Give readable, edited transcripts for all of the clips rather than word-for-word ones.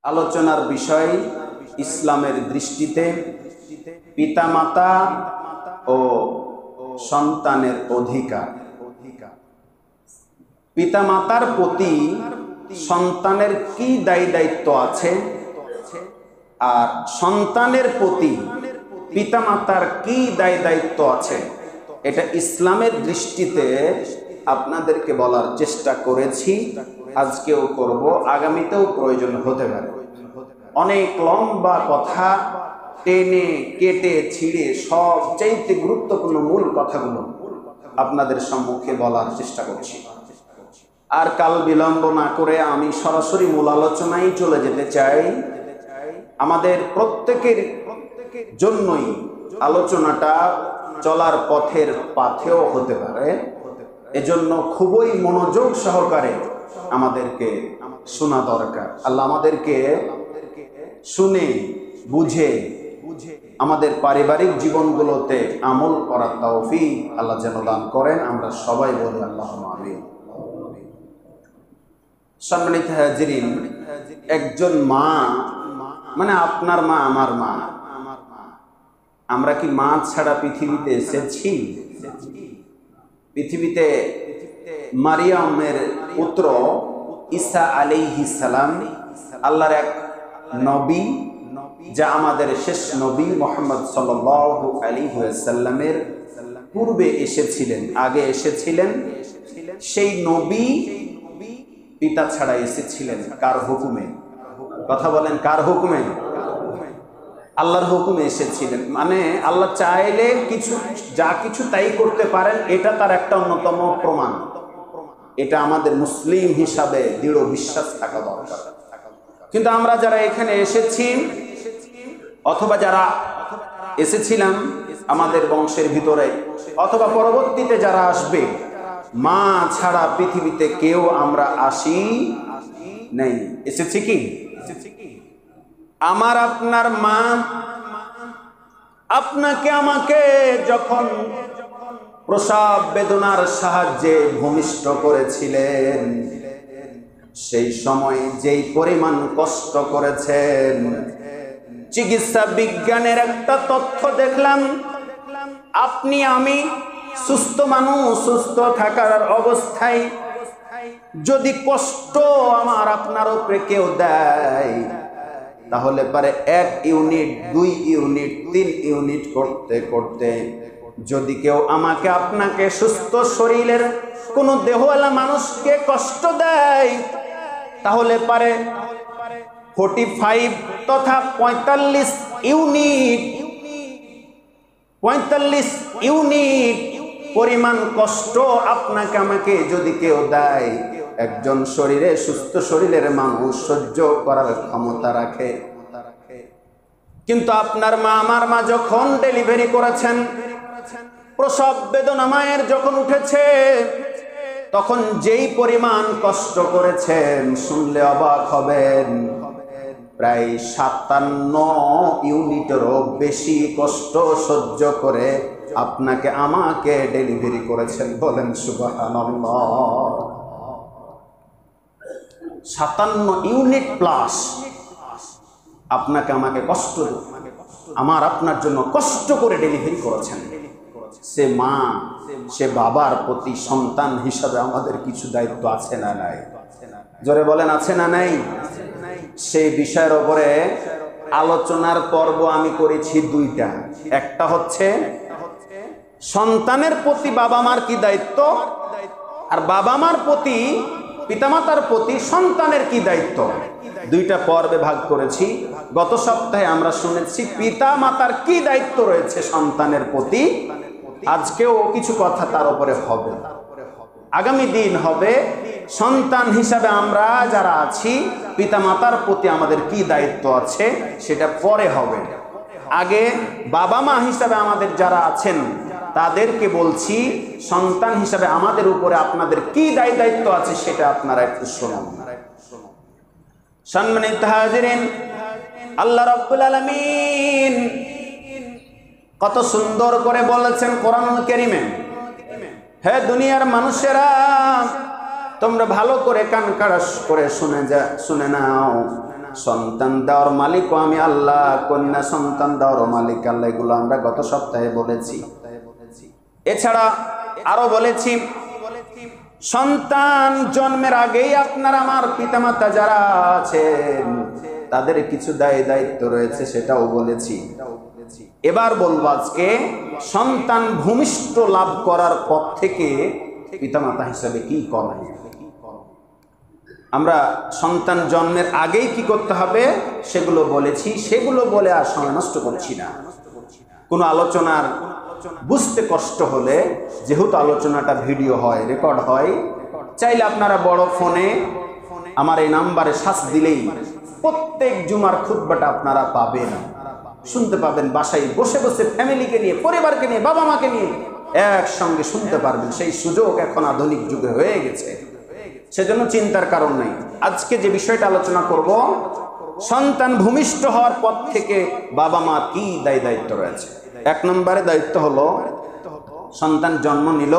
আলোচনার বিষয় ইসলামের দৃষ্টিতে পিতামাতা ও সন্তানের অধিকার। পিতামাতার প্রতি সন্তানের কি দায়িত্ব আছে আর সন্তানের প্রতি পিতামাতার কি দায়িত্ব আছে, এটা ইসলামের দৃষ্টিতে আপনাদেরকে বলার চেষ্টা করেছি, আজকেও করব, আগামীতেও প্রয়োজন হতে পারে। অনেক লম্বা কথা টেনে কেটে ছিঁড়ে সবচেয়ে গুরুত্বপূর্ণ মূল কথাগুলো আপনাদের সম্মুখে বলার চেষ্টা করছি। আর কাল বিলম্ব না করে আমি সরাসরি মূল আলোচনায় চলে যেতে চাই। আমাদের প্রত্যেকের জন্যই আলোচনাটা চলার পথের পাথেও হতে পারে, এজন্য খুবই মনোযোগ সহকারে আমাদেরকে শোনা দরকার। আল্লাহ আমাদেরকে শুনে বুঝে আমাদের পারিবারিক জীবনগুলোতে আমল করার তৌফিক আল্লাহ যেন দান করেন। আমরা সবাই বলি আল্লাহুম্মা আমিন। সম্মানিত হাজিরিন, একজন মা মানে আপনার মা, আমার মা। আমরা কি মা ছাড়া পৃথিবীতে এসেছি? পৃথিবীতে মারিয়ামের পুত্র ঈসা আলাইহিস সালাম আল্লাহর এক নবী, যা আমাদের শেষ নবী মুহাম্মদ সাল্লাল্লাহু আলাইহি ওয়াসাল্লামের পূর্বে এসেছিলেন, আগে এসেছিলেন। সেই নবী পিতা ছাড়া এসেছিলেন কার হুকুমে? কথা বলেন, কার হুকুমে? আল্লাহর হুকুমে এসেছিলেন। মানে আল্লাহ চাইলে কিছু যা কিছু তাই করতে পারেন, এটা তার একটা অন্যতম প্রমাণ। এটা আমাদের মুসলিম হিসাবে দৃঢ় বিশ্বাস থাকা দরকার। কিন্তু আমরা যারা এখানে এসেছি অথবা যারা এসেছিলাম আমাদের বংশের ভিতরে অথবা পরবর্তীতে যারা আসবে, মা ছাড়া পৃথিবীতে কেউ আমরা আসি নাই। এসেছি কি? আমার আপনার মা আপনাকে আমাকে যখন প্রসব বেদনার সাহায্যে ভূমিষ্ঠ করেছিলেন, সেই সময় যেই পরিমাণ কষ্ট করেছেন, চিকিৎসা বিজ্ঞানের একটা তথ্য দেখলাম, আপনি আমি সুস্থ মানুষ, সুস্থ থাকার অবস্থায় যদি কষ্ট আমার আপনার উপরে কেউ দেয়, তাহলে পারে 1 ইউনিট 2 ইউনিট 3 ইউনিট করতে করতে যদি কেউ আমাকে আপনাকে সুস্থ শরীরের কোনো দেহওয়ালা মানুষকে কষ্ট দেয়, তাহলে পারে 45 তথা 45 ইউনিট পরিমাণ কষ্ট আপনাকে আমাকে যদি কেউ দেয়, একজন শরীরে সুস্থ শরীরের মানুষ সহ্য করার ক্ষমতা রাখে। কিন্তু আপনার মা, আমার মা যখন ডেলিভারি করেছেন, প্রসব বেদনা মায়ের যখন উঠেছে, তখন যেই পরিমাণ কষ্ট করেছেন শুনলে অবাক হবেন। প্রায় 57 ইউনিটেরও বেশি কষ্ট সহ্য করে আপনাকে আমাকে ডেলিভারি করেছেন। বলেন সুবহানাল্লাহ। 57 ইউনিট প্লাস আপনাকে আমাকে কষ্ট, আমার আপনার জন্য কষ্ট করে ডেলিভারি করেছেন। সে মা, সে বাবার প্রতি সন্তান হিসাবে আমাদের কিছু দায়িত্ব আছে না নাই? জোরে বলেন, আছে না নাই? সেই বিষয়ের উপরে আলোচনার পর্ব আমি করেছি 2টা। একটা হচ্ছে সন্তানের প্রতি বাবা মার কি দায়িত্ব, আর বাবা মার প্রতি পিতামাতার প্রতি সন্তানের কি দায়িত্ব। 2টা পর্বে ভাগ করেছি। গত সপ্তাহে আমরা শুনেছি পিতা মাতার কি দায়িত্ব রয়েছে সন্তানের প্রতি। আজকেও কিছু কথা তার উপরে হবে, আগামী দিন হবে। সন্তান হিসাবে আমরা যারা আছি, পিতা মাতার প্রতি আমাদের কি দায়িত্ব আছে সেটা পরে হবে। আগে বাবা মা হিসাবে আমাদের যারা আছেন তাদেরকে বলছি, সন্তান হিসাবে আমাদের উপরে আপনাদের কি দায়িত্ব আছে সেটা আপনারা একটু শুনুন। সম্মানিত হাজিরিন, আল্লাহ রাব্বুল আলামিন কত সুন্দর করে বলেছেন কোরআনুল কারীমে, হে দুনিয়ার মানুষেরা, তোমরা ভালো করে কান খাড়া করে শুনে নাও। সন্তান দেওয়ার মালিকও আমি আল্লাহ, কন্যা সন্তান দেওয়ার মালিক আল্লাহ। এগুলো আমরা গত সপ্তাহে বলেছি। এছাড়া আরো বলেছি, সন্তান জন্মের আগেই আপনার আমার পিতামাতা যারা আছেন তাদের কিছু দায়িত্ব রয়েছে, সেটাও বলেছি। এবার বলবো আজকে সন্তান ভূমিষ্ঠ লাভ করার পর থেকে পিতামাতা হিসেবে কি করা। আমরা সন্তান জন্মের আগেই কি করতে হবে সেগুলো বলেছি, সেগুলো বলে আর সময় নষ্ট করছি না। কোনো আলোচনার বুঝতে কষ্ট হলে, যেহেতু আলোচনাটা ভিডিও হয়, রেকর্ড হয়, চাইলে আপনারা বড় ফোনে আমার এই নাম্বারে সার্চ দিলেই প্রত্যেক জুমার খুতবাটা আপনারা পাবেন, শুনতে পাবেন। বাসায় বসে বসে ফ্যামিলিকে নিয়ে, পরিবারকে নিয়ে, বাবা মাকে নিয়ে একসঙ্গে শুনতে পারবেন। সেই সুযোগ এখন আধুনিক যুগে হয়ে গেছে, সেজন্য চিন্তার কারণ নেই। আজকে যে বিষয়টা আলোচনা করব, সন্তান ভূমিষ্ঠ হওয়ার পর থেকে বাবা মা কি দায়িত্ব রয়েছে। 1 নম্বরে দায়িত্ব হলো, সন্তান জন্ম নিল,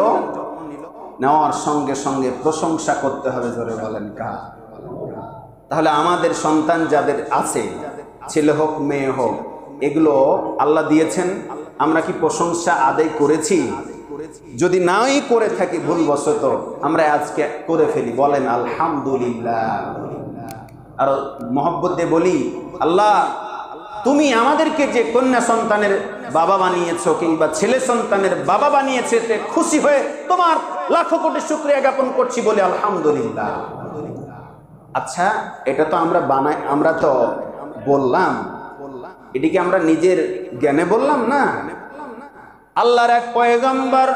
নেওয়ার সঙ্গে সঙ্গে প্রশংসা করতে হবে। জোরে বলেন কার? তাহলে আমাদের সন্তান যাদের আছে, ছেলে হোক মেয়ে হোক, এগুলো আল্লাহ দিয়েছেন, আমরা কি প্রশংসা আদায় করেছি? যদি নাই করে থাকি ভুলবশত, আমরা আজকে করে ফেলি, বলেন আলহামদুলিল্লাহ। আর মহব্বত দিয়ে বলি, আল্লাহ তুমি আমাদেরকে যে কন্যা সন্তানের বাবা বানিয়েছো কিংবা ছেলে সন্তানের বাবা বানিয়েছে, খুশি হয়ে তোমার লাখো কোটি শুকরিয়া জ্ঞাপন করছি, বলে আলহামদুলিল্লাহ। আচ্ছা, এটা তো আমরা বানাই, আমরা তো বললাম, এটিকে আমরা নিজের জ্ঞানে বললাম না। আল্লাহর এক পয়গম্বর,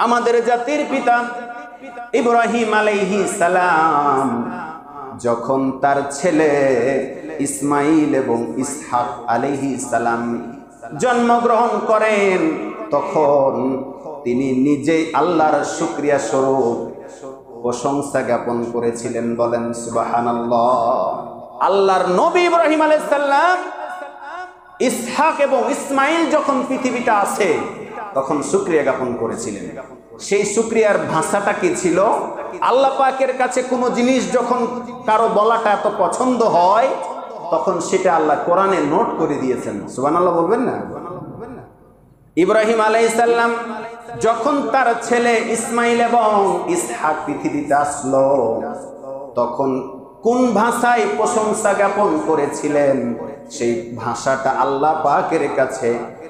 আমাদের জাতির পিতা ইব্রাহিম আলাইহিস সালাম, যখন তার ছেলে ইসমাইল এবং ইসহাক আলাইহিস সালাম জন্মগ্রহণ করেন, তখন তিনি নিজেই আল্লাহর শুকরিয়া স্বরূপ প্রশংসা জ্ঞাপন করেছিলেন, বলেন সুবহানাল্লাহ। আল্লাহর নবী ইব্রাহিম আলাইহিস সালাম ইসহাক এবং ইসমাইল যখন পৃথিবীতে আসে তখন শুকরিয়া জ্ঞাপন করেছিলেন। সেই শুকরিয়ার ভাষাটা কি ছিল? আল্লাহ পাকের কাছে কোনো জিনিস যখন কারো বলাটা এত পছন্দ হয়, তখন সেটা আল্লাহ কোরআনে নোট করে দিয়েছেন। সুবহানাল্লাহ বলবেন না? ইব্রাহিম আলাইহিস সালাম যখন তার ছেলে ইসমাইল এবং ইসহাক পৃথিবীতে আসলো, তখন কোন ভাষায় প্রশংসা জ্ঞাপন করেছিলেন, সেই ভাষাটা আল্লাহ পাকের কাছে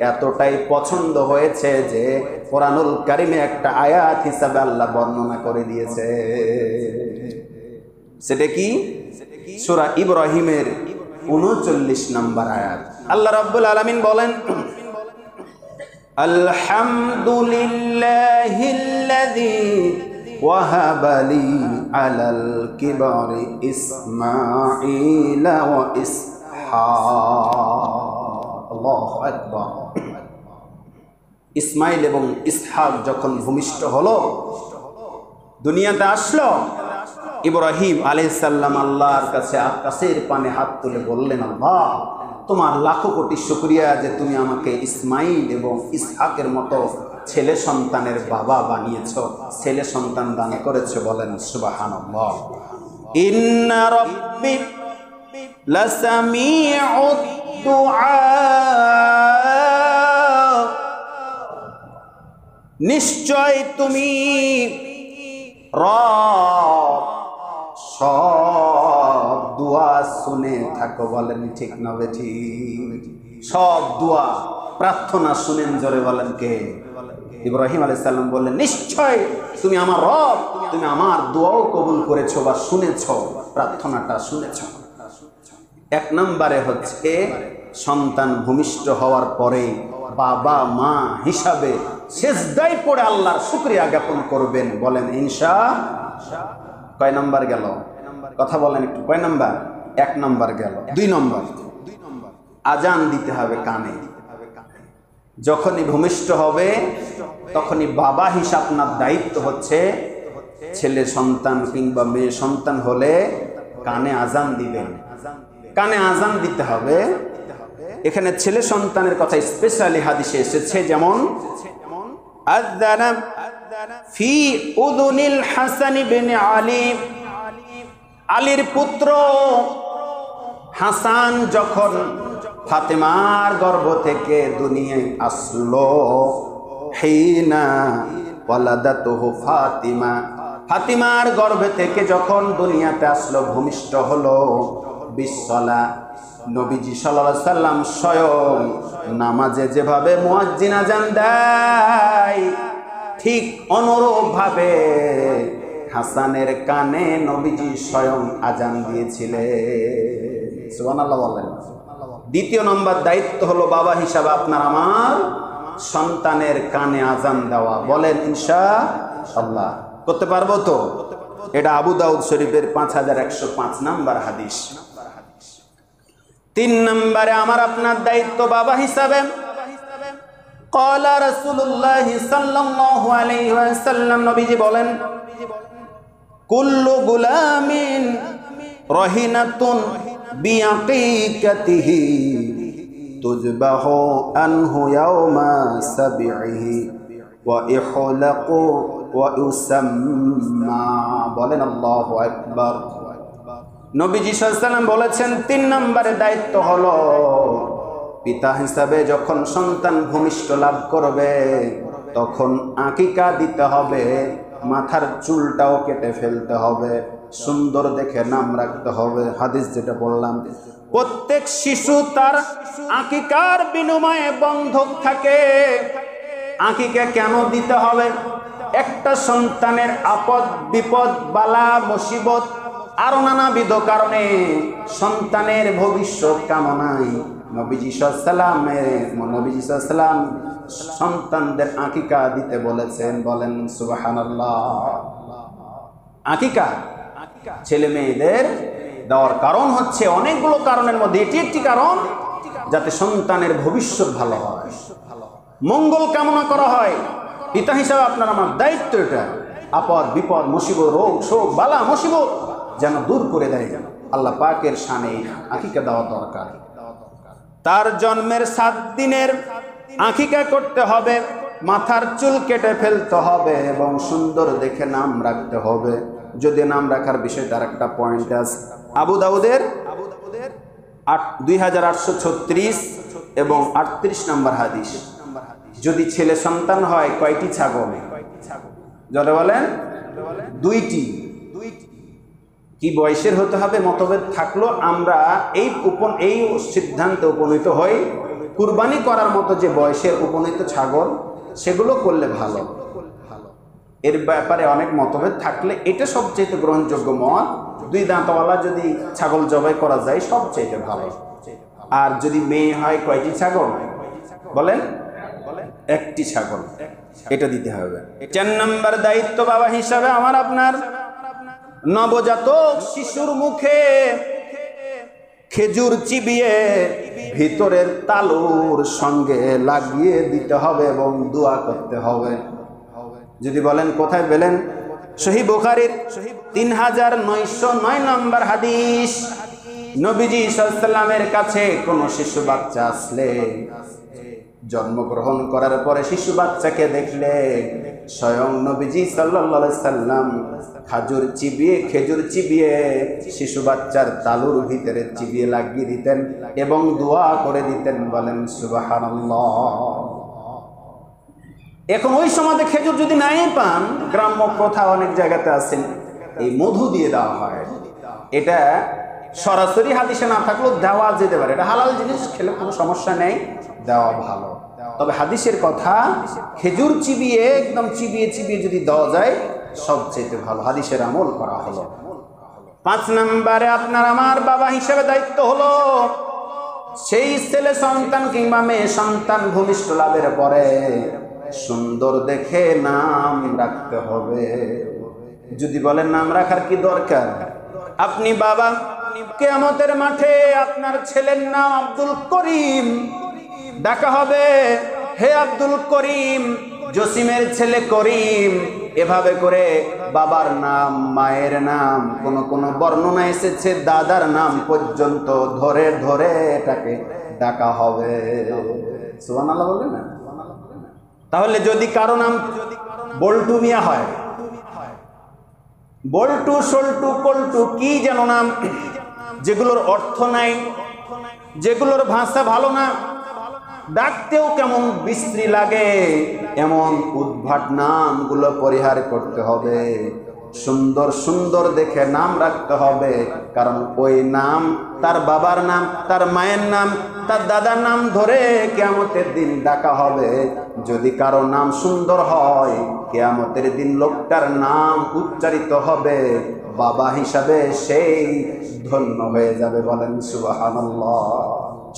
এতটাই পছন্দ হয়েছে যে কোরআনুল কারিমে একটা আয়াত হিসাবে আল্লাহ বর্ণনা করে দিয়েছে। সেটা কি? সূরা ইব্রাহিমের 39 নম্বর আয়াত। আল্লাহ রাব্বুল আলামিন বলেন, আলহামদুলিল্লাহিল্লাযী ওয়াহাবালি আলাল কিবারি ইসমাঈল ওয়া ইসহাক। আল্লাহু আকবার। ইসমাইল এবং ইসহাক যখন ভূমিষ্ঠ হলো, দুনিয়াতে আসলো, ইব্রাহিম আলাইহিস সালাম আল্লাহর কাছে আকাশের পানে হাত তুলে বললেন, আল্লাহ তোমার লাখো কোটি শুকরিয়া যে তুমি আমাকে ইসমাইল এবং ইসহাকের মতো ছেলে সন্তানের বাবা বানিয়েছো, ছেলে সন্তান দান করেছো, বলেন সুবহানাল্লাহ। ইন্না রাব্বি লাসামিউদ দুআ, নিশ্চয় তুমি রব সব দোয়া শুনে থাকো, বলেন ঠিক না ঠিক? সব দোয়া প্রার্থনা শুনেন, জোরে বলেন কে? ইব্রাহিম আলাইহিস সালাম বললেন, নিশ্চয় তুমি আমার রব, তুমি আমার দোয়াও কবুল করেছো বা শুনেছো, প্রার্থনাটা শুনেছো। 1 নম্বরে হচ্ছে সন্তান ভূমিষ্ঠ হওয়ার পরে বাবা মা হিসাবে সেজদায় পড়ে আল্লাহর শুকরিয়া জ্ঞাপন করবেন, বলেন ইনশাআল্লাহ। কয় নাম্বার গেল? কথা বলেন একটু। কয় নাম্বার? 1 নাম্বার গেল। 2 নম্বর, আজান দিতে হবে কানে। যখনই ভূমিষ্ঠ হবে তখনই বাবা হিসাব আপনার দায়িত্ব হচ্ছে, ছেলে সন্তান কিংবা মেয়ে সন্তান হলে কানে আজান দিবেন, কানে আজান দিতে হবে। এখানে ছেলে সন্তানের কথা স্পেশালি হাদিসে এসেছে, যেমন আযানা ফি উযুনিল হাসান ইবনে আলী, আলীর পুত্র হাসান যখন ফাতেমার গর্ভ থেকে দুনিয়ায় আসলো, হিনা ওয়ালাদাতুহু ফাতিমা, ফাতিমার গর্ভে থেকে যখন দুনিয়াতে আসলো, ভূমিষ্ঠ হলো, বিসসালা, নবীজি সাল্লাল্লাহু আলাইহি সাল্লাম স্বয়ং নামাজে যেভাবে মুয়াজ্জিন আযান দেয়, ঠিক অনুরূপভাবে হাসানের কানে নবীজি স্বয়ং আযান দিয়েছিলেন। সুবহানাল্লাহ বলেন। দ্বিতীয় নম্বর দায়িত্ব হলো বাবা হিসাবে আপনার আমার সন্তানের কানে আযান দেওয়া। বলেন ইনশাআল্লাহ করতে পারবো তো? এটা আবু দাউদ শরীফের 5105 নম্বর হাদিস। 3 নম্বরে আমার আপনার দায়িত্ব বাবা হিসাবে, ক্বালা রাসূলুল্লাহ সাল্লাল্লাহু আলাইহি ওয়াসাল্লাম, নবীজি বলেন, কুল্লু গুলামিন রহিনাতুন বিআকিকাতিহি তুজবাহু আনহু ইয়াওমা সাবিহি ওয়া ইহলাকু ওয়া ইউসাম্মা। বলেন আল্লাহু আকবার। নবীজি সাল্লাল্লাহু আলাইহি ওয়াসাল্লাম বলেছেন 3 নম্বরে দায়িত্ব হলো পিতা হিসাবে যখন সন্তান ভূমিষ্ঠ লাভ করবে তখন আকিকা দিতে হবে, মাথার চুলটাও কেটে ফেলতে হবে, সুন্দর দেখে নাম রাখতে হবে। হাদিস যেটা বললাম, প্রত্যেক শিশু তার আকিকার বিনিময়ে বন্ধক থাকে। আকিকা কেন দিতে হবে? একটা সন্তানের আপদ বিপদ বালা মুসিবত আরো নানাবিধ কারণে সন্তানের ভবিষ্যৎ কামনায় নবীজি সাল্লাল্লাহু আলাইহি ওয়াসাল্লাম সন্তানদের আকিকা দিতে বলেছেন। বলেন সুবহানাল্লাহ। আকিকা ছেলে মেয়েদের দেওয়ার কারণ হচ্ছে অনেকগুলো কারণের মধ্যে এটি একটি কারণ, যাতে সন্তানের ভবিষ্যৎ ভালো হয়, মঙ্গল কামনা করা হয়। পিতা হিসাবে আপনার আমার দায়িত্ব এটা। আপদ বিপদ মুসিবত রোগ শোক বালা মুসিবত যেন দূর করে দেয়, আল্লাহ পাকের শানে আকিকা দেওয়া দরকার। তার জন্মের 7 দিনের আকিকা করতে হবে, মাথার চুল কেটে ফেলতে হবে এবং সুন্দর দেখে নাম রাখতে হবে। যদি নাম রাখার বিষয়ে তার একটা পয়েন্ট আছে। আবু দাউদের 2836 এবং 38 নম্বর হাদিস। যদি ছেলে সন্তান হয় কয়টি ছাগল? যারা বলেন 2টি। কি বয়সের হতে হবে মতভেদ থাকলো, আমরা এই সিদ্ধান্তে উপনীত হই কুরবানি করার মতো যে বয়সের উপনীত ছাগল সেগুলো করলে ভালো। এর ব্যাপারে অনেক মতভেদ থাকলে এটা সবচেয়ে গ্রহণযোগ্য মত, 2 দাঁতওয়ালা যদি ছাগল জবাই করা যায় সবচেয়ে ভালো। আর যদি মেয়ে হয় কয়টি ছাগল? বলেন 1টি ছাগল, এটা দিতে হবে। 4 নম্বর দায়িত্ব বাবা হিসাবে আমার আপনার, নবজাতক শিশুর মুখে খেজুর চিবিয়ে ভিতরের তালুর সঙ্গে লাগিয়ে দিতে হবে এবং দোয়া করতে হবে। যদি বলেন কোথায় পেলেন? সহিহ বুখারীর 3909 নম্বর হাদিস। নবীজি সাল্লাল্লাহু আলাইহি ওয়াসাল্লামের কাছে কোন শিশু বাচ্চা আসলে, জন্মগ্রহণ করার পরে শিশু বাচ্চাকে দেখলে স্বয়ং নবীজি সাল্লাল্লাহু আলাইহি ওয়াসাল্লাম খেজুর চিবিয়ে শিশু বাচ্চার তালুর ভিতরে চিবিয়ে লাগিয়ে দিতেন এবং দোয়া করে দিতেন। বলেন সুবহানাল্লাহ। এখন ওই সময় খেজুর যদি নাই পান, গ্রাম্য প্রথা অনেক জায়গাতে আছেন, এই মধু দিয়ে দেওয়া হয়। এটা সরাসরি হাদিসে না থাকলেও দেওয়া যেতে পারে, এটা হালাল জিনিস, খেলে কোনো সমস্যা নেই, দেওয়া ভালো। তবে হাদিসের কথা খেজুর চিবিয়ে একদম চিবিয়ে যদি দেওয়া যায় সবচেয়ে ভালো, হাদিসের আমল করা হলো। 5 নম্বরে আপনার আমার বাবা হিসেবে দায়িত্ব হলো সেই ছেলে সন্তান কিংবা মেয়ে সন্তান ভূমিষ্ঠ লাভের পরে সুন্দর দেখে নাম রাখতে হবে। যদি বলেন নাম রাখার কি দরকার, আপনি বাবা কিয়ামতের মাঠে আপনার ছেলের নাম আব্দুল করিম ডাকা হবে, হে আব্দুল করিম, জসিমের ছেলে করিম, এভাবে করে বাবার নাম মায়ের নাম কোন বর্ণনা এসেছে দাদার নাম পর্যন্ত ধরে ধরে এটাকে ডাকা হবে। সুবহানাল্লাহ বলবেন না? তাহলে যদি কারো নাম বল্টু মিয়া হয়, বল্টু সল্টু পল্টু কি যেন নাম, যেগুলোর অর্থ নাই, যেগুলোর ভাষা ভালো না, ডাকতেও কেমন বিশ্রী লাগে, এমন উদ্ভট নামগুলো পরিহার করতে হবে। সুন্দর সুন্দর দেখে নাম রাখতে হবে, কারণ ওই নাম তার বাবার নাম, তার মায়ের নাম, তার দাদার নাম ধরে কিয়ামতের দিন ডাকা হবে। যদি কারো নাম সুন্দর হয়, কিয়ামতের দিন লোকটার নাম উচ্চারিত হবে, বাবা হিসাবে সেই ধন্য হয়ে যাবে। বলেন সুবহানাল্লাহ।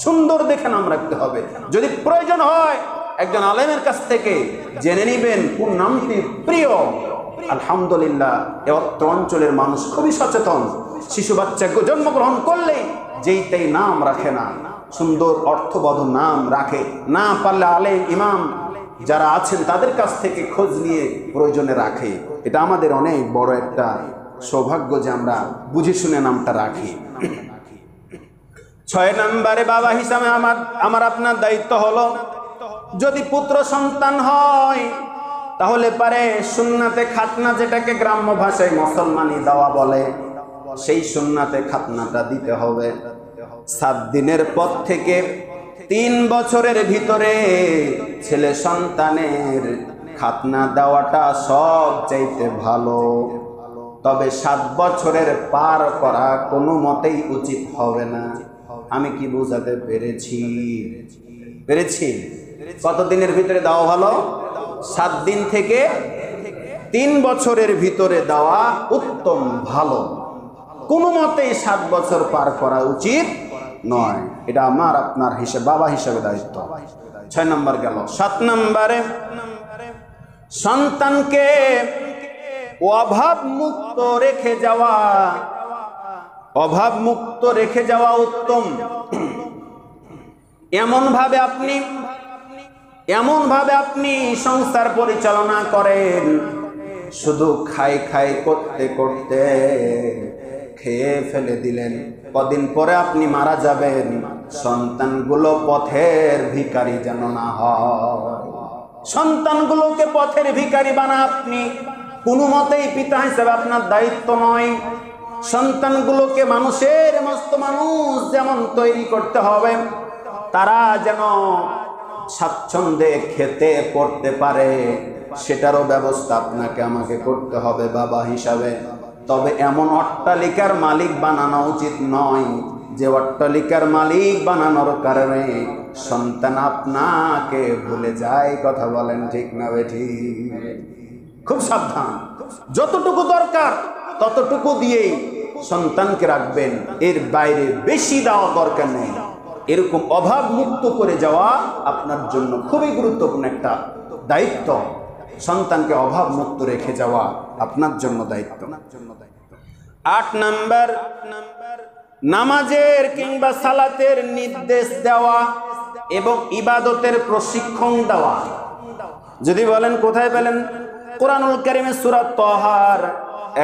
সুন্দর দেখে নাম রাখতে হবে। যদি প্রয়োজন হয় একজন আলেমের কাছ থেকে জেনে নেবেন কোন নামটি প্রিয়। আলহামদুলিল্লাহ, এই অত্র অঞ্চলের মানুষ খুবই সচেতন। শিশু বাচ্চা জন্মগ্রহণ করলেই যেইটাই নাম রাখে না, সুন্দর অর্থবহ নাম রাখে। না পারলে আলেম ইমাম যারা আছেন তাদের কাছ থেকে খোঁজ নিয়ে প্রয়োজনে রাখে। এটা আমাদের অনেক বড় একটা সৌভাগ্য যে আমরা বুঝে শুনে নামটা রাখি। 6 নম্বরে বাবা হিসাবে আমার আপনার দায়িত্ব হলো, যদি পুত্র সন্তান হয় তাহলে পারে সুন্নাতে খাতনা, যেটাকে গ্রাম্য ভাষায় মুসলমানি দেওয়া বলে, সেই সুন্নাতে খাতনাটা দিতে হবে। 7 দিনের পর থেকে 3 বছরের ভিতরে ছেলে সন্তানের খাতনা দেওয়াটা সব চাইতে ভালো। তবে 7 বছরের পার করা কোনো মতেই উচিত হবে না। আমি কি বোঝাতে পেরেছি? কত দিনের ভিতরে দেওয়া ভালো? 7 দিন থেকে 3 বছরের ভিতরে দেওয়া উত্তম, ভালো। কোনো মতেই 7 বছর পার করা উচিত নয়। এটা আমার আপনার হিসেবে, বাবা হিসেবে দায়িত্ব। 6 নম্বর গেল। 7 নম্বরে সন্তানকে অভাব মুক্ত রেখে যাওয়া, অভাব মুক্ত রেখে যাওয়া উত্তম। এমন ভাবে আপনি সংসার পরিচালনা করেন, শুধু খাই করতে করতে খেয়ে ফেলে দিলেন, কদিন পরে আপনি মারা যাবেন, সন্তানগুলো পথের ভিখারি যেন না হয়। সন্তানগুলোকে পথের ভিখারি বানা আপনি কোনো মতেই পিতা হিসেবে আপনার দায়িত্ব নয়। সন্তানগুলোকে মানুষের মস্ত মানুষ যেমন তৈরি করতে হবে, তারা যেন স্বাচ্ছন্দ্যে খেতে পড়তে পারে, সেটারও ব্যবস্থা আপনাকে আমাকে করতে হবে বাবা হিসাবে। তবে এমন অট্টালিকার মালিক বানানো উচিত নয় যে অট্টালিকার মালিক বানানোর কারণে সন্তান আপনাকে ভুলে যায়। কথা বলেন ঠিক না বেঠিক? খুব সাবধান। যতটুকু দরকার ততটুকু দিয়েই সন্তানকে রাখবেন, এর বাইরে বেশি দেওয়া দরকার নেই। এরকম অভাব মুক্ত করে যাওয়া আপনার জন্য খুবই গুরুত্বপূর্ণ একটা দায়িত্ব। সন্তানকে অভাব মুক্ত রেখে যাওয়া আপনার জন্য দায়িত্ব। 8 নম্বর, নামাজের কিংবা সালাতের নির্দেশ দেওয়া এবং ইবাদতের প্রশিক্ষণ দেওয়া। যদি বলেন কোথায় পেলেন? কোরআনুল কারীমে সূরা তাহার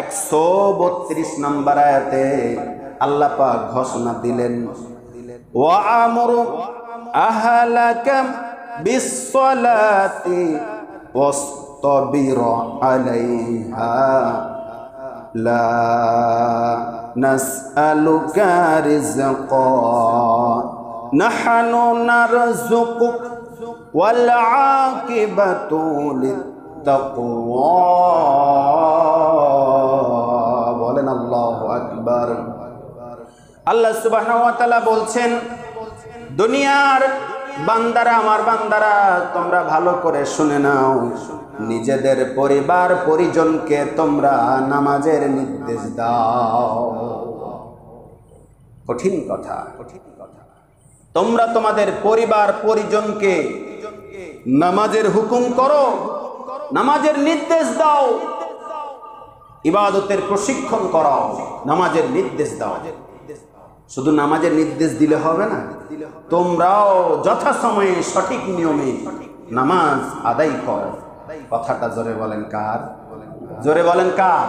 132 নম্বর আয়াতে আল্লাহ পাক ঘোষণা দিলেন, ওয়া'মুরু আহলাকা বিস-সালাতি ওয়াসতাবির আলাইহা লা নাসআলুকা রিজকা নাহনু নারযুকুক ওয়াল আকিবাতু লিত-তাকওয়া। বলেন আল্লাহু আকবার। আল্লাহ সুবহানাহু ওয়া তাআলা বলছেন, দুনিয়ার বান্দারা, আমার বান্দারা, তোমরা ভালো করে শুনে নাও, নিজেদের পরিবার পরিজনকে তোমরা নামাজের নির্দেশ দাও। কঠিন কথা। তোমরা তোমাদের পরিবার পরিজনকে নামাজের হুকুম করো, নামাজের নির্দেশ দাও, ইবাদতের প্রশিক্ষণ করাও, নামাজের নির্দেশ দাও। শুধু নামাজের নির্দেশ দিলে হবে না, তোমরাও যথাসময়ে সঠিক নিয়মে নামাজ আদায় করো। কথাটা জোরে বলেন কার? জোরে বলেন কার?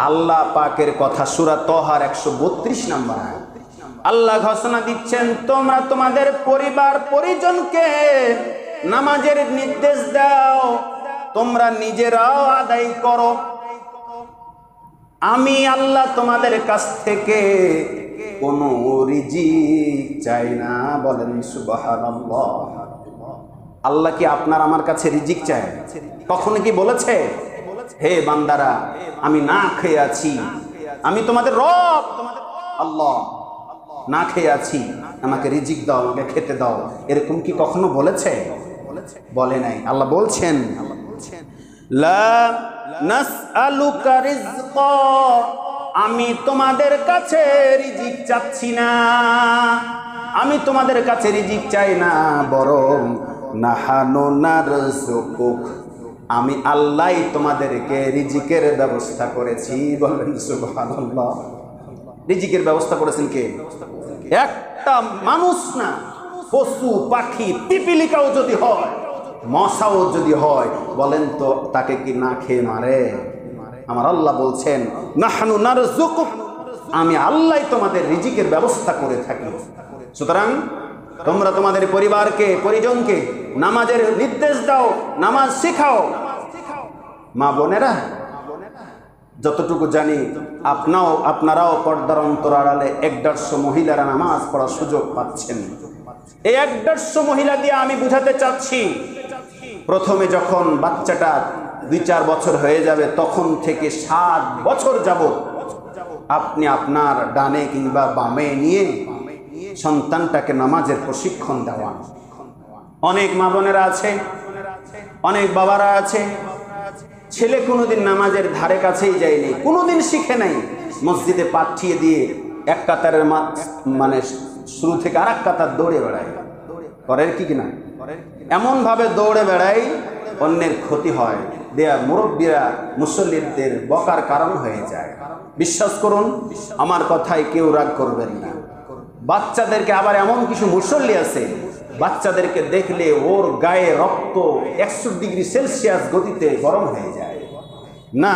আল্লাহ পাকের কথা, সূরা তাহার 132 নম্বর আয়াত। আল্লাহ ঘোষণা দিচ্ছেন, তোমরা তোমাদের পরিবার পরিজনকে নামাজের নির্দেশ দাও, তোমরা নিজেরাও আদায় করো। আমি আল্লাহ তোমাদের কাছ থেকে কোনো রিজিক চাই না। বলেন সুবহানাল্লাহ। আল্লাহ কি আপনার আমার কাছে রিজিক চায়? কখনো কি বলেছে, হে বান্দারা আমি না খেয়ে আছি, আমি তোমাদের রব আল্লাহ, না খেয়ে আছি, আমাকে রিজিক দাও, আমাকে খেতে দাও, এরকম কি কখনো বলেছে? বলে নাই। আল্লাহ বলছেন লা নাসআলুকা রিজকা, আমি তোমাদের কাছে রিজিক চাচ্ছি না, আমি তোমাদের কাছে রিজিক চাই না, বরং নাহানু নারযুকুক, আমি আল্লাহই তোমাদেরকে রিজিকের ব্যবস্থা করেছি। বলেন সুবহানাল্লাহ। রিজিকের ব্যবস্থা করেছেন কে? একটা মানুষ না, পশু পাখি পিপিলিকাও যদি হয়, মশাও যদি হয়, বলেন তো তাকে কি না খেয়ে মারে? আমার আল্লাহ বলছেন নাহনু নারযুকুক, আমি আল্লাহই তোমাদের রিজিকের ব্যবস্থা করে থাকি। সুতরাং তোমরা তোমাদের পরিবারকে, পরিজনকে নামাজের নির্দেশ দাও, নামাজ শেখাও। মা বোনেরা, যতটুকু জানি আপনারাও পর্দার অন্তরালে 150 মহিলারা নামাজ পড়ার সুযোগ পাচ্ছেন। এই 150 মহিলা দিয়ে আমি বুঝাতে চাচ্ছি, প্রথমে যখন বাচ্চাটা 2-4 বছর হয়ে যাবে, তখন থেকে 7 বছর যাবত আপনি আপনার ডানে কিংবা বামে নিয়ে সন্তানটাকে নামাজের প্রশিক্ষণ দেওয়ান। অনেক মা বোনেরা আছে, অনেক বাবারা আছে, ছেলে কোনোদিন নামাজের ধারে কাছেই যায়নি, কোনোদিন শিখে নাই, মসজিদে পাঠিয়ে দিয়ে এক কাতারের মানে শুরু থেকে আরেক কাতার দৌড়ে বেড়ায়। করেন কি কিনা? এমন ভাবে দৌড়ে বেড়ায় অন্যের ক্ষতি হয়, দেয়া মুরব্বীরা মুসল্লিদের বকার কারণ হয়ে যায়। বিশ্বাস করুন, আমার কথায় কেউ রাগ করবেন না। বাচ্চাদেরকে আবার এমন কিছু মুসল্লি আছে, বাচ্চাদেরকে দেখলে ওর গায়ে রক্ত 100 ডিগ্রি সেলসিয়াস গতিতে গরম হয়ে যায়। না,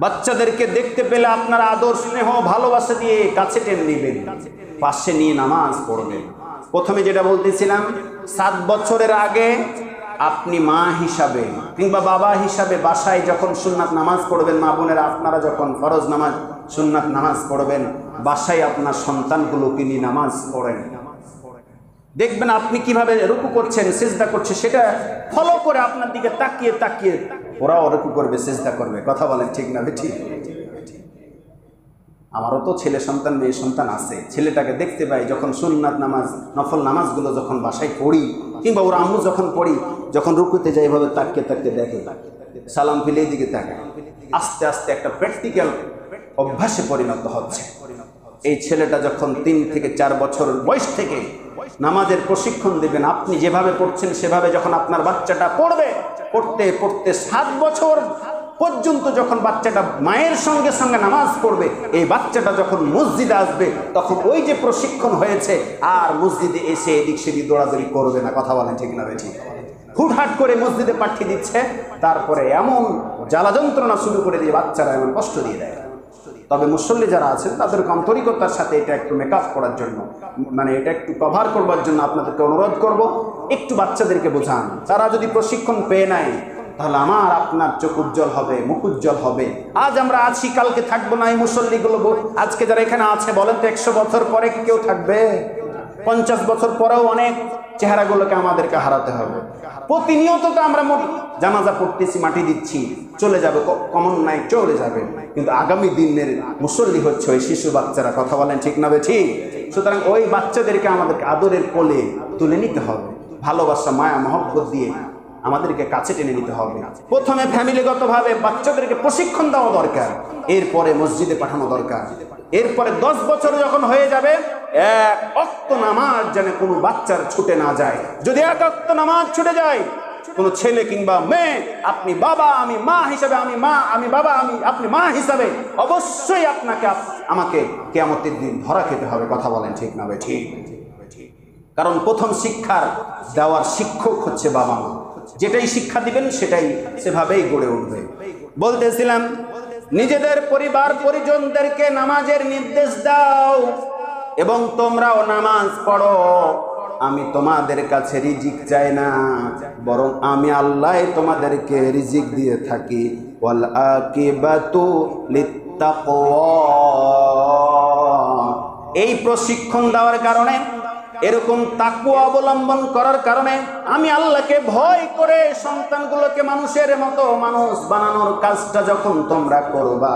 বাচ্চাদেরকে দেখতে পেলে আপনার আদর স্নেহ ভালোবাসা দিয়ে কাছে টেনে নেবেন, পাশে নিয়ে নামাজ পড়বেন। প্রথমে যেটা বলতেছিলাম, 7 বছরের আগে আপনি মা হিসাবে কিংবা বাবা হিসাবে বাসায় যখন সুন্নাত নামাজ পড়বেন, মা বোনেরা আপনারা যখন ফরজ নামাজ সুন্নাত নামাজ পড়বেন, বাসায় আপনার সন্তানগুলোকে নিয়ে নামাজ পড়েন। দেখবেন আপনি কিভাবে রুকু করছেন, সিজদা করছে, সেটা ফলো করে আপনার দিকে তাকিয়ে তাকিয়ে ওরাও রুকু করবে, সিজদা করবে। কথা বলেন ঠিক না ঠিক? আমারও তো ছেলে সন্তান মেয়ে সন্তান আছে, ছেলেটাকে দেখতে পাই যখন সুন্নাত নামাজ নফল নামাজগুলো যখন বাসায় পড়ি কিংবা ওর আম্মু যখন পড়ি, যখন রুকুতে যাই এভাবে তাকিয়ে তাকিয়ে দেখে, সালাম ফিলে দিকে তাকায়, আস্তে আস্তে একটা প্র্যাকটিক্যাল অভ্যাসে পরিণত হচ্ছে। এই ছেলেটা যখন 3 থেকে 4 বছর বয়স থেকে নামাজের প্রশিক্ষণ দেবেন, আপনি যেভাবে পড়ছেন সেভাবে যখন আপনার বাচ্চাটা পড়বে, পড়তে পড়তে 7 বছর পর্যন্ত যখন বাচ্চাটা মায়ের সঙ্গে সঙ্গে নামাজ পড়বে, এই বাচ্চাটা যখন মসজিদে আসবে তখন ওই যে প্রশিক্ষণ হয়েছে আর মসজিদে এসে এদিক সেদিক দৌড়াদৌড়ি করবে না। কথা বলেন ঠিক না ঠিক? হুটহাট করে মসজিদে পাঠিয়ে দিচ্ছে, তারপরে এমন জ্বালা যন্ত্রণা শুরু করে দিয়ে বাচ্চারা এমন কষ্ট দিয়ে দেয়। তবে মুসল্লি যারা আছেন তাদেরকে আন্তরিকতার সাথে এটা একটু মেকআপ করার জন্য, মানে এটা একটু কভার করবার জন্য আপনাদেরকে অনুরোধ করব, একটু বাচ্চাদেরকে বোঝান। তারা যদি প্রশিক্ষণ পেয়ে নেয় তাহলে আমার আপনার চোখ উজ্জ্বল হবে, মুখ উজ্জ্বল হবে। আজ আমরা আছি, কালকে থাকবো না। এই মুসল্লিগুলো আজকে যারা এখানে আছে, বলেন তো 100 বছর পরে কি কেউ থাকবে? 50 বছর পরেও অনেক চেহারাগুলোকে আমাদেরকে হারাতে হবে। প্রতিনিয়ত তো আমরা জানাজা পড়তেছি, মাটি দিচ্ছি, চলে যাবে, কমন নাই, চলে যাবে, কিন্তু আগামী দিনের মুসল্লি হচ্ছে ওই শিশু বাচ্চারা। কথা বলেন ঠিক না ঠিক? সুতরাং ওই বাচ্চাদেরকে আমাদেরকে আদরের কোলে তুলে নিতে হবে, ভালোবাসা মায়া মহব্বত দিয়ে আমাদেরকে কাছে টেনে নিতে হবে। প্রথমে ফ্যামিলিগতভাবে বাচ্চাদেরকে প্রশিক্ষণ দেওয়া দরকার, এরপরে মসজিদে পাঠানো দরকার। এরপরে 10 বছর যখন হয়ে যাবে, 1 ওয়াক্ত নামাজ যেন কোনো বাচ্চার ছুটে না যায়। যদি 1 ওয়াক্ত নামাজ ছুটে যায়, কোনো ছেলে কিংবা মেয়ে, আপনি বাবা, আমি মা হিসাবে, আমি মা, আমি বাবা, আপনি মা হিসাবে অবশ্যই আমাকে কিয়ামতের দিন ধরা খেতে হবে। কথা বলেন ঠিক না ঠিক? কারণ প্রথম শিক্ষার দেওয়ার শিক্ষক হচ্ছে বাবা মা। যেটাই শিক্ষা দিবেন সেটাই সেভাবেই গড়ে উঠবে। বলতেছিলাম, নিজেদের পরিবার পরিজনদেরকে নামাজের নির্দেশ দাও এবং তোমরাও নামাজ পড়ো। আমি তোমাদের কাছে রিজিক চাই না, বরং আমি আল্লাহ তোমাদেরকে রিজিক দিয়ে থাকি। ওয়াল আকিবাতু লিত্তাকওয়া, এই প্রশিক্ষণ দেওয়ার কারণে, এরকম তাকওয়া অবলম্বন করার কারণে আমি আল্লাহকে ভয় করে সন্তানগুলোকে মানুষের মতো মানুষ বানানোর কাজটা যখন তোমরা করবা,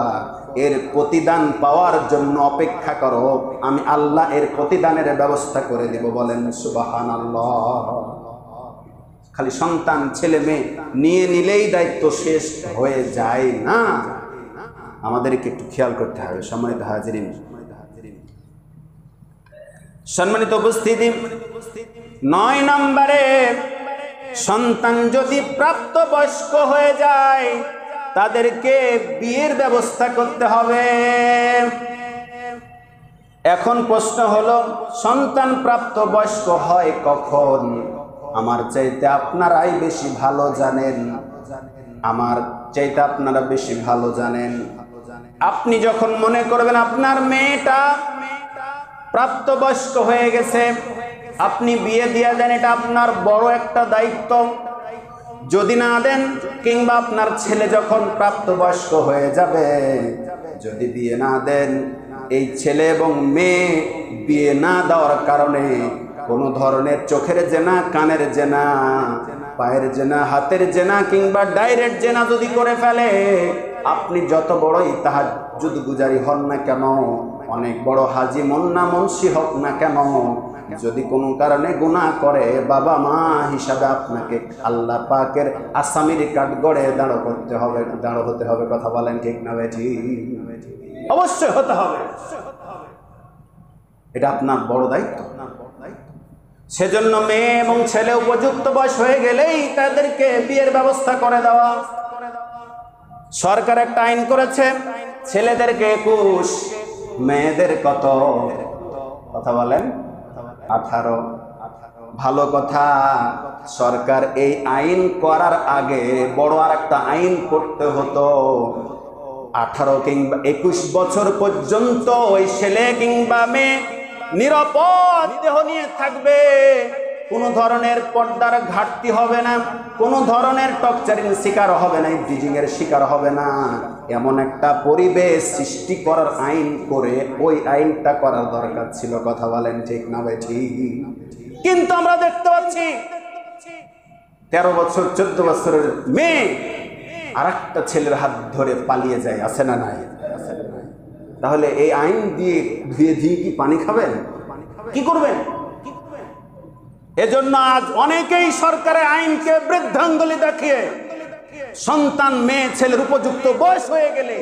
এর প্রতিদান পাওয়ার জন্য অপেক্ষা করো, আমি আল্লাহ এর প্রতিদানের ব্যবস্থা করে দেব। বলেন সুবহানাল্লাহ। খালি সন্তান ছেলে মেয়ে নিয়ে নিলেই দায়িত্ব শেষ হয়ে যায় না, আমাদেরকে একটু খেয়াল করতে হবে। সম্মানিত হাজিরিন, সম্মানিত উপস্থিতি, 9 নম্বরে, সন্তান যদি প্রাপ্তবয়স্ক হয়ে যায় তাদেরকে বিয়ের ব্যবস্থা করতে হবে। এখন প্রশ্ন হলো, সন্তান প্রাপ্তবয়স্ক হয় কখন? আমার চাইতে আপনারাই বেশি ভালো জানেন, আমার চাইতে আপনারা বেশি ভালো জানেন। আপনি যখন মনে করবেন আপনার মেয়েটা প্রাপ্তবয়স্ক হয়ে গেছে, আপনি বিয়ে দিয়ে দেন, এটা আপনার বড় একটা দায়িত্ব। যদি না দেন, কিংবা আপনার ছেলে যখন প্রাপ্তবয়স্ক হয়ে যাবে, যদি বিয়ে না দেন, এই ছেলে এবং মেয়ে বিয়ে না দেওয়ার কারণে কোনো ধরনের চোখের জেনা, কানের জেনা, পায়ের জেনা, হাতের জেনা কিংবা ডাইরেক্ট জেনা যদি করে ফেলে, আপনি যত বড়ই তাহাজ্জুদ গুজারি হন না কেন, অনেক বড় হাজি মুন্না মুন্সি হোক না কেন, যদি কোনো কারণে গুনাহ করে, বাবা মা হিসাবে আপনাকে আল্লাহ পাকের আসামির কাঠগড়ে দাঁড় করতে হবে, দাঁড় হতে হবে। কথা বলেন ঠিক না বেঠি? অবশ্যই হতে হবে, এটা আপনার বড় দায়িত্ব। সেজন্য মেয়ে এবং ছেলে উপযুক্ত বয়স হয়ে গেলেই তাদেরকে বিয়ের ব্যবস্থা করে দেওয়া। সরকার একটা আইন করেছে, ছেলেদেরকে 21, মেয়েদের কত? কথা বলেন 18। ভালো কথা, সরকার এই আইন করার আগে বড় আর একটা আইন করতে হতো। 18 কিংবা 21 বছর পর্যন্ত ওই ছেলে কিংবা মেয়ে নিরাপদ দেহ নিয়ে থাকবে, কোনো ধরনের পর্দার ঘাটতি হবে না, কোনো ধরনের টর্চারিং শিকার হবে না, ব্রিজিং এর শিকার হবে না, এমন একটা পরিবেশ সৃষ্টি করার আইন করে ওই আইনটা করার দরকার ছিল। কথা বলেন ঠিক না ভাই? ঠিক। কিন্তু আমরা দেখতে পাচ্ছি 13 বছর 14 বছরের মেয়ে আর একটা ছেলের হাত ধরে পালিয়ে যায়, আছে না নাই? তাহলে এই আইন দিয়ে ধুয়ে দিয়ে কি পানি খাবেন? কি করবেন? এজন্য আজ অনেকেই সরকারের আইনকে বৃদ্ধাঙ্গুলি দেখিয়ে সন্তান মেয়ে ছেলের উপযুক্ত বয়স হয়ে গেলে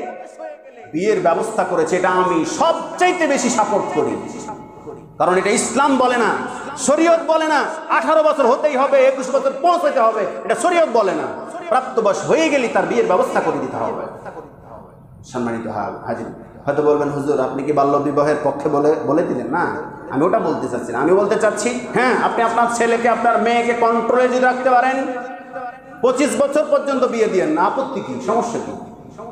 বিয়ের ব্যবস্থা করেছে। এটা আমি সবচাইতে বেশি সাপোর্ট করি, কারণ এটা ইসলাম বলে না, শরীয়ত বলে না 18 বছর হতেই হবে, 21 বছর পৌঁছাতে হবে, এটা শরীয়ত বলে না। প্রাপ্তবয়স হয়ে গেলে তার বিয়ের ব্যবস্থা করে দিতে হবে। সম্মানিত হাজির, হয়তো বলবেন হুজুর আপনি কি বাল্য বিবাহের পক্ষে বলে দিলেন? না, আমি ওটা বলতে চাচ্ছি না। আমি বলতে চাচ্ছি, হ্যাঁ, আপনি আপনার ছেলেকে আপনার মেয়েকে কন্ট্রোলে যদি রাখতে পারেন, 25 বছর পর্যন্ত বিয়ে দিয়েন না, আপত্তি কি, সমস্যা কি?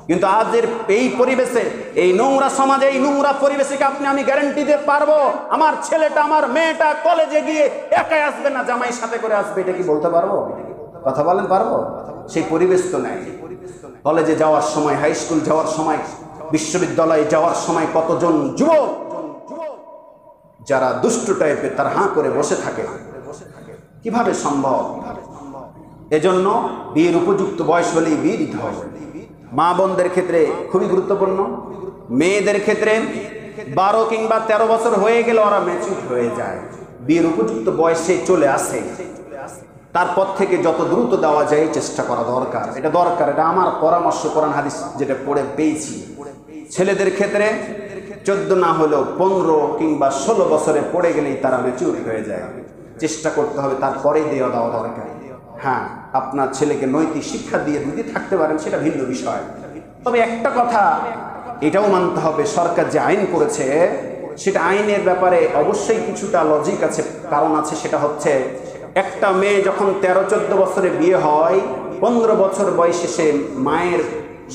কিন্তু আজের এই পরিবেশে, এই নোংরা সমাজে, এই নোংরা পরিবেশে আমি গ্যারান্টি দিতে পারবো আমার ছেলেটা, আমার মেয়েটা কলেজে গিয়ে একাই আসবে না, জামাই সাথে করে আসবে। এটা কি বলতে পারবো? কথা বলেন, পারবো? সেই পরিবেশ তো নেই। কলেজে যাওয়ার সময়, হাই স্কুল যাওয়ার সময়, বিশ্ববিদ্যালয়ে যাওয়ার সময় কতজন যুবক যারা দুষ্টু টাইপের, তার হাঁ করে বসে থাকে, কিভাবে সম্ভব? এজন্য বিয়ের উপযুক্ত বয়স হলেই বিয়ে দিতে হবে। মা বোনদের ক্ষেত্রে খুবই গুরুত্বপূর্ণ। মেয়েদের ক্ষেত্রে 12 কিংবা 13 বছর হয়ে গেলে ওরা ম্যাচিউর হয়ে যায়, বিয়ের উপযুক্ত বয়সে চলে আসে। তারপর থেকে যত দ্রুত দেওয়া যায় চেষ্টা করা দরকার, এটা দরকার। এটা আমার পরামর্শ, কোরআন হাদিস যেটা পড়ে পেয়েছি। ছেলেদের ক্ষেত্রে 14 না হলেও 15 কিংবা 16 বছরে পড়ে গেলেই তারা ম্যাচিউর হয়ে যায়। চেষ্টা করতে হবে তারপরেই দেওয়া দরকার। হ্যাঁ, আপনার ছেলেকে নৈতিক শিক্ষা দিয়ে যদি থাকতে পারেন সেটা ভিন্ন বিষয়। তবে একটা কথা এটাও মানতে হবে, সরকার যে আইন করেছে সেটা আইনের ব্যাপারে অবশ্যই কিছুটা লজিক আছে, কারণ আছে। সেটা হচ্ছে, একটা মেয়ে যখন 13-14 বছরে বিয়ে হয়, 15 বছর বয়সে সে মায়ের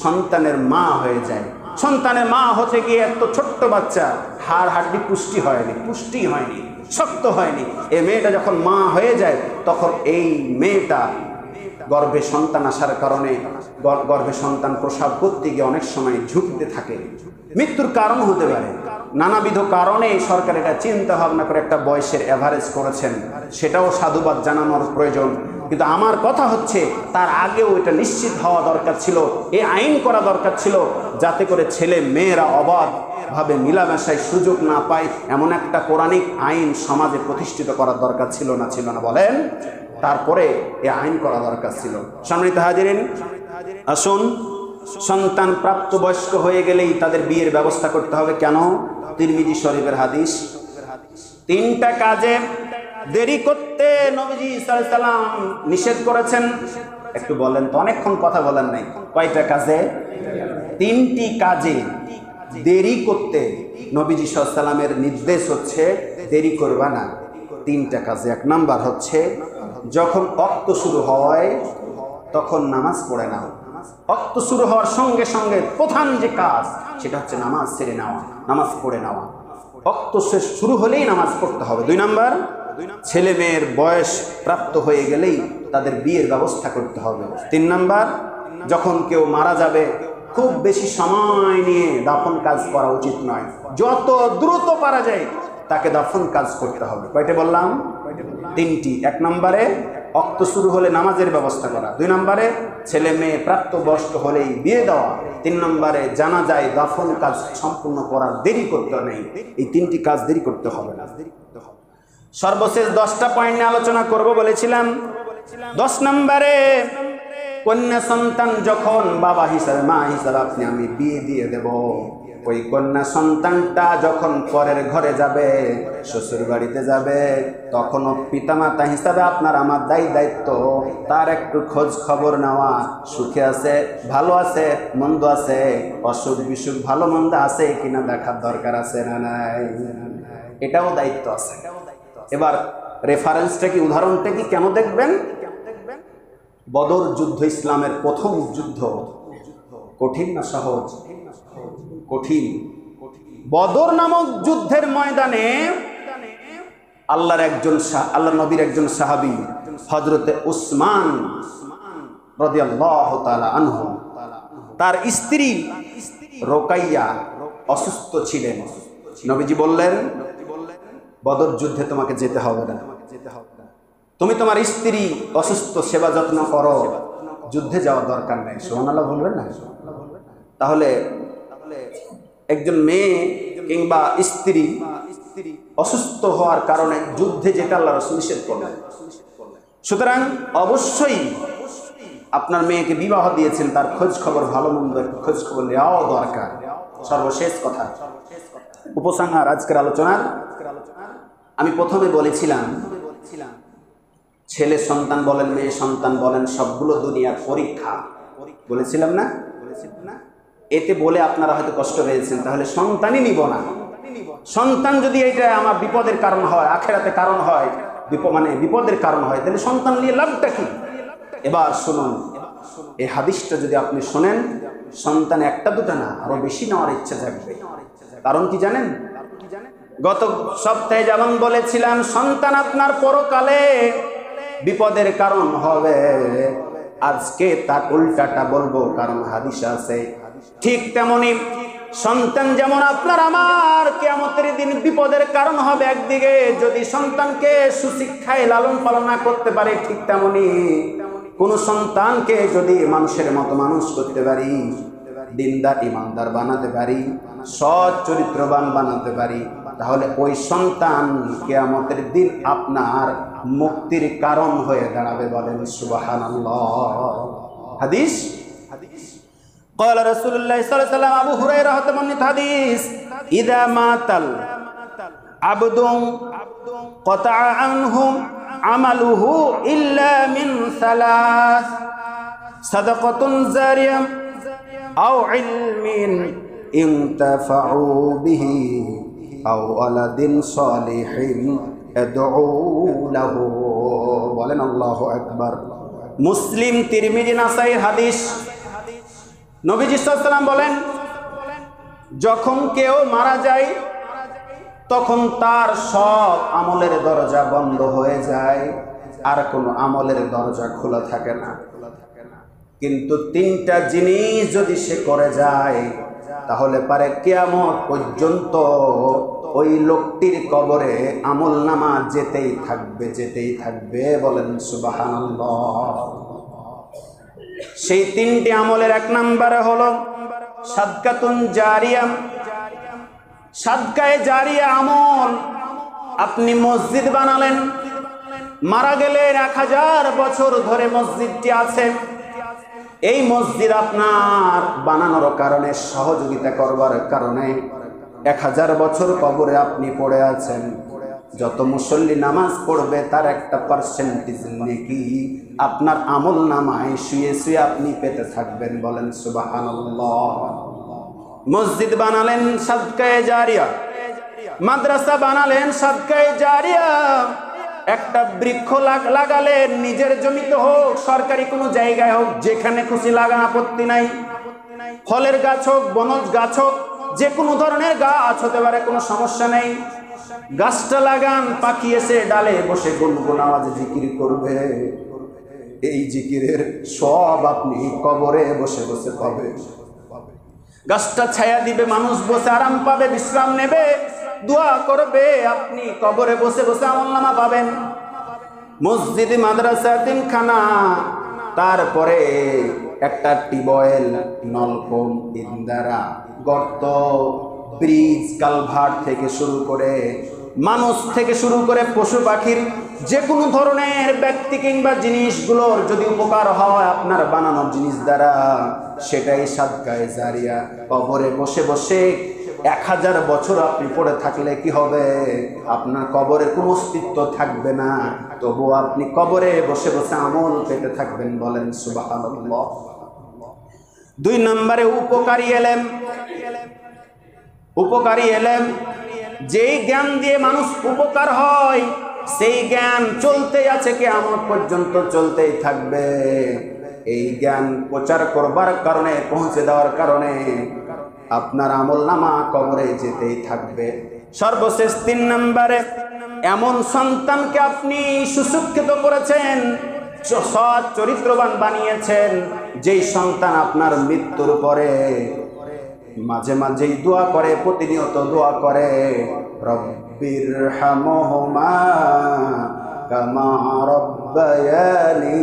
সন্তানের মা হয়ে যায়। সন্তানের মা হতে গিয়ে এত ছোট্ট বাচ্চা, হাড় হাড্ডি পুষ্টি হয়নি, শক্ত হয়নি। এই মেয়েটা যখন মা হয়ে যায়, তখন এই মেয়েটা গর্ভে সন্তান আসার কারণে গর্ভে সন্তান প্রসব করতে গিয়ে অনেক সময় ঝুঁকিতে থাকে, মৃত্যুর কারণ হতে পারে। নানাবিধ কারণে সরকার এটা চিন্তা ভাবনা করে একটা বয়সের এভারেজ করেছেন, সেটাও সাধুবাদ জানানোর প্রয়োজন। কিন্তু আমার কথা হচ্ছে তার আগেও এটা নিশ্চিত হওয়া দরকার ছিল, এই আইন করা দরকার ছিল, যাতে করে ছেলে মেয়েরা অবাধভাবে মিলামেশায় সুযোগ না পায়, এমন একটা কোরআনিক আইন সমাজে প্রতিষ্ঠিত করার দরকার ছিল না বলেন? তারপরে এই আইন করা দরকার ছিল। সম্মানিত হাজিরিন, আসুন, সন্তান প্রাপ্তবয়স্ক হয়ে গেলেই তাদের বিয়ের ব্যবস্থা করতে হবে। কেন? তিরমিজি শরীফের হাদিস, 3টা কাজে দেরি করতে নবীজি সাল্লাল্লাহু আলাইহি সাল্লাম নিষেধ করেছেন। একটু বলেন তো, অনেকক্ষণ কথা বলেন নাই। কয়টা কাজে? 3টি কাজে দেরি করতে নবীজি সাল্লাল্লাহু আলাইহি সাল্লামের নির্দেশ হচ্ছে দেরি করবা না। 3টা কাজে। 1 নাম্বার হচ্ছে যখন ওয়াক্ত শুরু হয় তখন নামাজ পড়ে নাও। ওয়াক্ত শুরু হওয়ার সঙ্গে সঙ্গে প্রধান যে কাজ সেটা হচ্ছে নামাজ ছেড়ে নেওয়া, নামাজ পড়ে নেওয়া। ওয়াক্ত শেষ শুরু হলেই নামাজ পড়তে হবে। 2 নাম্বার, ছেলে মেয়ের বয়স প্রাপ্ত হয়ে গেলেই তাদের বিয়ের ব্যবস্থা করতে হবে। 3 নাম্বার, যখন কেউ মারা যাবে খুব বেশি সময় নিয়ে দাফন কাজ করা উচিত নয়, যত দ্রুত পারা যায় তাকে দাফন কাজ করতে হবে। কয়টা বললাম? 3টি। 1 নম্বরে ওয়াক্ত শুরু হলে নামাজের ব্যবস্থা করা, 2 নম্বরে ছেলে মেয়ে প্রাপ্তবয়স্ক হলেই বিয়ে দেওয়া, 3 নম্বরে জানাজায় দাফন কাজ সম্পূর্ণ করার দেরি করতে নেই। এই 3টি কাজ দেরি করতে হবে না। সর্বশেষ 10টা পয়েন্ট নিয়ে আলোচনা করব বলেছিলাম। 10 নম্বরে, কন্যা সন্তান যখন বাবা হিসাবে মা হিসাবে আমি বিয়ে দিয়ে দেব, ওই কন্যা সন্তানটা যখন পরের ঘরে যাবে, শ্বশুর বাড়িতে যাবে, তখনও পিতামাতা হিসাবে আপনার আমার দায়িত্ব তার একটু খোঁজ খবর নেওয়া, সুখে আছে, ভালো আছে, মন্দ আছে, অসুখ বিসুখ ভালো মন্দ আছে কিনা দেখার দরকার আছে না নাই? এটাও দায়িত্ব আছে। এবার রেফারেন্সটা কি, উদাহরণটা কি কেন দেখবেন? বদর যুদ্ধ ইসলামের প্রথম যুদ্ধ। কঠিন না সহজ? কঠিন। বদর নামক যুদ্ধের ময়দানে আল্লাহ নবীর একজন সাহাবী হযরতে উসমান রাদিয়াল্লাহু তাআলা আনহু, তার স্ত্রী রোকাইয়া অসুস্থ ছিলেন। নবীজি বললেন, বদর যুদ্ধে তোমাকে যেতে হবে না, তুমি তোমার স্ত্রী অসুস্থ সেবা যত্ন করো, যুদ্ধে যাওয়ার দরকার নেই। সুবহানাল্লাহ বলবেন না? তাহলে একজন মেয়ে কিংবা স্ত্রী অসুস্থ হওয়ার কারণে যুদ্ধে যেটা আল্লাহ রাসূল নিষেধ করলেন। সুতরাং অবশ্যই আপনার মেয়েকে বিবাহ দিয়েছেন, তার খোঁজ খবর ভালো মন্দ খোঁজ খবর নেওয়াও দরকার। সর্বশেষ কথা, উপসংহার আজকের আলোচনার, আমি প্রথমে বলেছিলাম ছেলে সন্তান বলেন মেয়ে সন্তান বলেন সবগুলো দুনিয়ার পরীক্ষা, বলেছিলাম না? এতে বলে আপনারা হয়তো কষ্ট পেয়েছেন, তাহলে সন্তানই নিব না। সন্তান যদি এটা আমার বিপদের কারণ হয়, আখেরাতে কারণ হয়, বিপদের কারণ হয়, তাহলে সন্তান নিয়ে লাভটা কি? এবার শুনুন, এই হাদিসটা যদি আপনি শোনেন, সন্তান একটা দুটা না আরো বেশি নেওয়ার ইচ্ছা জাগবে। কারণ কি জানেন? গত সপ্তাহে যেমন বলেছিলাম সন্তান আপনার পরকালে বিপদের কারণ হবে, আজকে তার উল্টাটা বলবো, কারণ হাদিস আছে। ঠিক তেমনি সন্তান যেমন আপনার আমার কিয়ামতের দিন বিপদের কারণ হবে একদিকে, যদি সন্তানকে সুশিক্ষায় লালন পালন না করতে পারে, ঠিক তেমনি কোন সন্তানকে যদি মানুষের মতো মানুষ করতে পারি, দিনদার ইমানদার বানাতে পারি, সৎ চরিত্রবান বানাতে পারি, তাহলে ওই সন্তান কিয়ামতের দিন আপনার মুক্তির কারণ হয়ে দাঁড়াবে। বলেন সুবহানাল্লাহ। হাদিস قال رسول الله صلى الله عليه وسلم, আবু হুরায়রা হতে বর্ণিত হাদিস, ইযা মাতাল আবদু قطع عنه عمله إلا من ثلاث صدقة جارية أو علم ينتفع به أو ولد صالح يدعو له। বলেন আল্লাহু আকবার। মুসলিম, তিরমিজি, নাসাই হাদিস। নবীজি সাল্লাল্লাহু আলাইহি ওয়াসাল্লাম বলেন, যখন কেউ মারা যায় তখন তার সব আমলের দরজা বন্ধ হয়ে যায়, আর কোনো আমলের দরজা খোলা থাকে না। কিন্তু তিনটা জিনিস যদি সে করে যায় তাহলে পারে কিয়ামত পর্যন্ত ওই লোকটির কবরে আমল নামা যেতেই থাকবে। বলেন সুবহানাল্লাহ। সেই তিনটি আমলের এক নম্বরে হলো সাদকাতুন জারিয়া। সাদকায়ে জারিয়া আমল, আপনি মসজিদ বানালেন, মারা গেলেন 1000 বছর ধরে মসজিদটি আছে। এই মসজিদ আপনার বানানোর কারণে, সহযোগিতা করবার কারণে 1000 বছর কবরে আপনি পড়ে আছেন। যত মুসল্লি নামাজ পড়বে তার একটা পার্সেন্টেজ নেকি আপনার আমল নামায় শুয়ে শুয়ে আপনি পেতে থাকবেন। বলেন সুবহানাল্লাহ। মসজিদ বানালেন সাদকায়ে জারিয়া, মাদ্রাসা বানালেন সাদকায়ে জারিয়া, একটা বৃক্ষ লাগালেন, নিজের জমিতে হোক সরকারি কোনো জায়গায় হোক, যেখানে খুশি লাগান আপত্তি নাই। ফলের গাছ হোক, বনজ গাছ হোক, যে কোনো ধরনের গাছ হতে পারে, কোনো সমস্যা নেই। গাছটা লাগান, পাখি এসে ডালে বসে গুনগুন আওয়াজে জিকির করবে। এই জিকিরের সব আপনি কবরে বসে বসে পাবেন। গাছটা ছায়া দিবে, মানুষ বসে আরাম পাবে, বিশ্রাম নেবে, দোয়া করবে, আপনি কবরে বসে বসে আমলনামা পাবেন। মসজিদ, মাদ্রাসা, তিনখানা, তারপরে একটা টিউবওয়েল, নলকূপ, ইন্দারা, গর্ত, ব্রিজ, কালভার্ট থেকে শুরু করে মানুষ থেকে শুরু করে পশু পাখির যে কোনো ধরনের ব্যক্তি কিংবা জিনিসগুলোর যদি উপকার হয় আপনার বানানো জিনিস দ্বারা, সেটাই সাদকায়ে জারিয়া। কবরে বসে বসে 1000 বছর আপনি পড়ে থাকলে কি হবে? আপনার কবরের কোনো অস্তিত্ব থাকবে না, তবু আপনি কবরে বসে বসে আমল পেতে থাকবেন। বলেন সুবহানাল্লাহ। 2 নম্বরে উপকারী এলেম। উপকারী এলেম, যেই জ্ঞান দিয়ে মানুষ উপকার হয় সেই জ্ঞান চলতে আছে, কিয়ামত পর্যন্ত চলতেই থাকবে। এই জ্ঞান প্রচার করবার কারণে, পৌঁছে দেওয়ার কারণে আপনার আমলনামা কবরে যেতেই থাকবে। সর্বশেষ 3 নম্বরে, এমন সন্তানকে আপনি সুশিক্ষিত করেছেন, সৎ চরিত্রবান বানিয়েছেন, যেই সন্তান আপনার মৃত্যুর পরে মাঝে মাঝেই দোয়া করে, প্রতিনিয়ত দোয়া করে, রব্বিরহামহুমা কামা রব্বায়ানি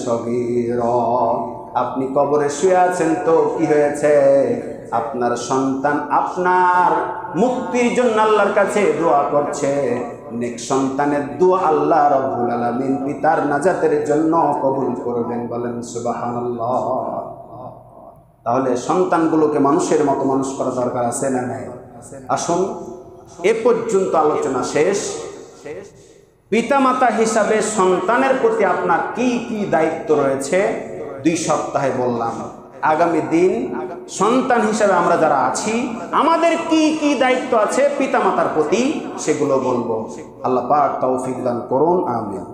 সগীরা। আপনি কবরে শুয়ে আছেন তো কি হয়েছে? আপনার সন্তান আপনার মুক্তির জন্য আল্লাহর কাছে দোয়া করছে। নেক সন্তানের দোয়া আল্লাহ রাব্বুল আলামিন পিতার নাজাতের জন্য কবুল করবেন। বলেন সুবহানাল্লাহ। তাহলে সন্তানগুলোকে মানুষের মতো মানুষ করা দরকার আছে না নাই? আসুন, এ পর্যন্ত আলোচনা শেষ। পিতামাতা হিসাবে সন্তানের প্রতি আপনার কি কি দায়িত্ব রয়েছে 2 সপ্তাহে বললাম। আগামী দিন সন্তান হিসাবে আমরা যারা আছি আমাদের কি কি দায়িত্ব আছে পিতামাতার প্রতি সেগুলো বলবো। আল্লাহ পাক তৌফিক দান করুন, আমিন।